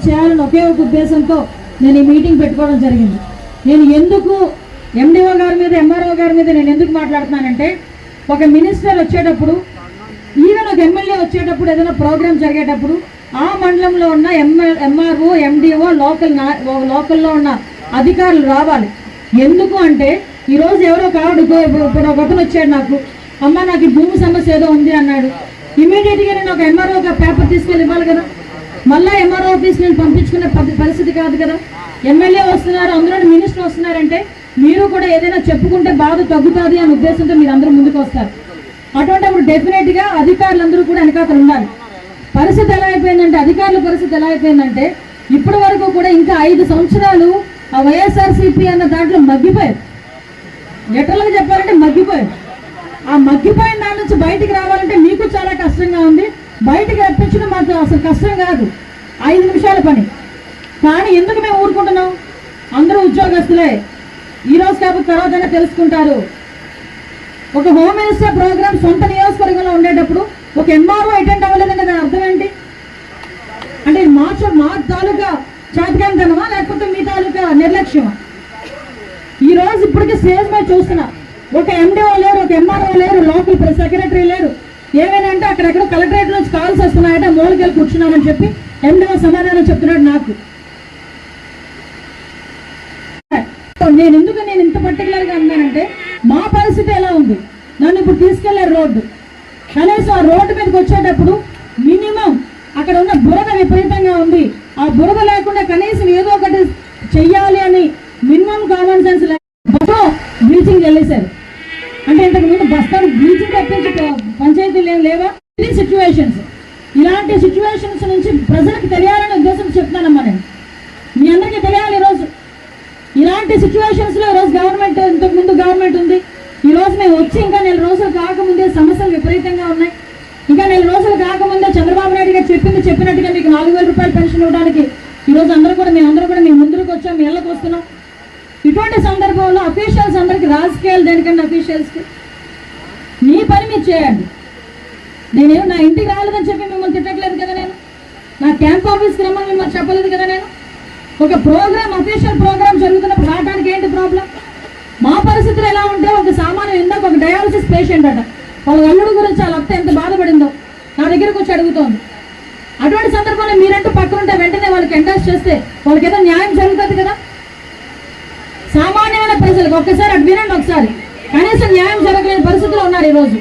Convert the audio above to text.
చేయాలని ఒకే ఒక ఉద్దేశంతో నేను ఈ మీటింగ్ పెట్టుకోవడం జరిగింది. నేను ఎందుకు ఎండిఓ గారి మీద ఎంఆర్ఓ గారి మీద నేను ఎందుకు మాట్లాడుతున్నానంటే, ఒక మినిస్టర్ వచ్చేటప్పుడు, ఈవెన్ ఒక ఎమ్మెల్యే వచ్చేటప్పుడు, ఏదైనా ప్రోగ్రామ్ జరిగేటప్పుడు ఆ మండలంలో ఉన్న ఎంఆర్ఓ ఎండిఓ లోకల్లో ఉన్న అధికారులు రావాలి. ఎందుకు అంటే ఈరోజు ఎవరో కావడు, ఇప్పుడు ఒక అతను వచ్చాడు, నాకు అమ్మ నాకు ఈ భూమి సమస్య ఏదో ఉంది అన్నాడు. ఇమీడియట్గా నేను ఒక ఎంఆర్ఓ పేపర్ తీసుకెళ్ళి ఇవ్వాలి కదా. మళ్ళీ ఎంఆర్ఓ ఆఫీస్ నేను పంపించుకునే పరిస్థితి కాదు కదా. ఎమ్మెల్యే వస్తున్నారు, అందులో మినిస్టర్ వస్తున్నారంటే మీరు కూడా ఏదైనా చెప్పుకుంటే బాధ తగ్గుతుంది అనే ఉద్దేశంతో మీరు అందరూ ముందుకు వస్తారు. అటువంటిప్పుడు డెఫినెట్గా అధికారులందరూ కూడా వెనకాతలు ఉండాలి. పరిస్థితి ఎలా అయిపోయిందంటే, అధికారుల పరిస్థితి ఎలా అయిపోయిందంటే, ఇప్పటి వరకు కూడా ఇంకా 5 సంవత్సరాలు ఆ వైఎస్ఆర్సీపీ అన్న దాంట్లో మగ్గిపోయారు. లిటరల్గా చెప్పాలంటే మగ్గిపోయారు. ఆ మగ్గిపోయిన దాని నుంచి బయటికి రావాలంటే మీకు చాలా కష్టంగా ఉంది. బయటికి రప్పించడం మాకు అసలు కష్టం కాదు, 5 నిమిషాల పని. కానీ ఎందుకు మేము ఊరుకుంటున్నాం? అందరూ ఉద్యోగస్తులే, ఈరోజు కాకపోతే తర్వాతైనా తెలుసుకుంటారు. ఒక హోమ్ మినిస్టర్ ప్రోగ్రామ్ సొంత నియోజకవర్గంలో ఉండేటప్పుడు ఒక ఎంఆర్ఓ అటెండ్ అవ్వలేదంటే దాని అర్థం ఏంటి? అంటే మా తాలూకా చేతకాంతనమా లేకపోతే మీ తాలూకా నిర్లక్ష్యమా? ఈ రోజు ఇప్పటికీ స్టేజ్ మీద చూస్తున్నా, ఒక ఎండిఓ లేరు, ఒక ఎంఆర్ఓ లేరు, లోకల్ సెక్రటరీ లేరు. ఏమైనా అంటే అక్కడెక్కడ కలెక్టరేట్ నుంచి కాల్స్ వస్తున్నాయంటే మూలకెళ్ళి కూర్చున్నానని చెప్పి ఎండిఓ సమాధానం చెప్తున్నాడు నాకు. నేను ఇంత పర్టికులర్గా అన్నానంటే, మా పరిస్థితి ఎలా ఉంది? నన్ను ఇప్పుడు తీసుకెళ్లారు రోడ్డు, కనీసం ఆ రోడ్డు మీదకి వచ్చేటప్పుడు మినిమం అక్కడ ఉన్న బురద విపరీతంగా ఉంది. ఆ బురద లేకుండా కనీసం ఏదో ఒకటి చెయ్యాలి అని మినిమం కామన్ సెన్స్ బ్లీచింగ్ వెళ్ళేశారు. అంటే ఇంతకుముందు బస్తాను బ్లీచింగ్ తప్పించి పంచాయతీలు ఏం లేవా? ఇది సిచ్యువేషన్స్. ఇలాంటి సిచ్యువేషన్స్ నుంచి ప్రజలకు తెలియాలనే ఉద్దేశం చెప్తానమ్మా. నేను మీ అందరికీ తెలియాలి. ఈరోజు ఇలాంటి సిచ్యువేషన్స్లో ఈరోజు గవర్నమెంట్, ఇంతకుముందు గవర్నమెంట్ ఉంది, ఈరోజు మేము వచ్చి ఇంకా 4 రోజులు కాకముందే సమస్యలు విపరీతంగా ఉన్నాయి. ఇంకా 4 రోజులు కాకముందే చంద్రబాబు నాయుడు గారు చెప్పినట్టుగా మీకు 4,000 రూపాయలు పెన్షన్ ఇవ్వడానికి ఈరోజు మేమందరూ కూడా మీ ముందుకు వచ్చాం, మీ ఇళ్ళకి వస్తున్నాం. ఇటువంటి సందర్భంలో అఫీషియల్స్ అందరికీ, రాజకీయాలు దేనికంటే అఫీషియల్స్కి మీ పని మీరు చేయండి. నేనేమో నా ఇంటికి రాలేదని చెప్పి మిమ్మల్ని తిట్టట్లేదు కదా, నేను నా క్యాంప్ ఆఫీస్కి రమ్మని మిమ్మల్ని చెప్పలేదు కదా. నేను ఒక ప్రోగ్రామ్, అఫీషియల్ ప్రోగ్రామ్ జరుగుతున్నప్పుడు రావడానికి ఏంటి ప్రాబ్లం? మా పరిస్థితులు ఎలా ఉంటే, ఒక సామాన్యం ఇందాక ఒక డయాలసిస్ పేషెంట్ అట, వాళ్ళ అల్లుడు గురించి వాళ్ళ అత్త ఎంత బాధపడిందో నా దగ్గరకు వచ్చి అడుగుతోంది. అటువంటి సందర్భంలో మీరంటూ పక్కనుంటే వెంటనే వాళ్ళకి ఎండాస్ చేస్తే వాళ్ళకి ఏదో న్యాయం జరుగుతుంది కదా. సామాన్యమైన ప్రజలకు ఒక్కసారి అటు వినండి, ఒకసారి కనీసం న్యాయం జరగలేని పరిస్థితిలో ఉన్నారు ఈరోజు.